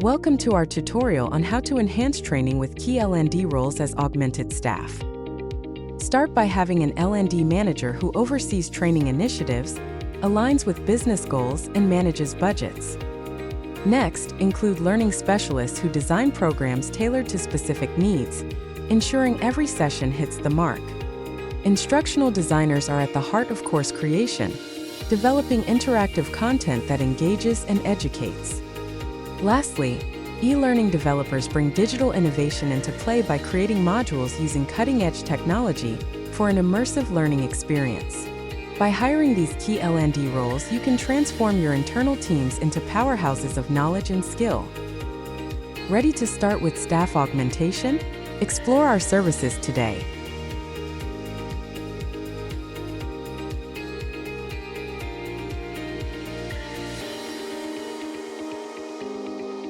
Welcome to our tutorial on how to enhance training with key L&D roles as augmented staff. Start by having an L&D manager who oversees training initiatives, aligns with business goals, and manages budgets. Next, include learning specialists who design programs tailored to specific needs, ensuring every session hits the mark. Instructional designers are at the heart of course creation, developing interactive content that engages and educates. Lastly, e-learning developers bring digital innovation into play by creating modules using cutting-edge technology for an immersive learning experience. By hiring these key L&D roles, you can transform your internal teams into powerhouses of knowledge and skill. Ready to start with staff augmentation? Explore our services today.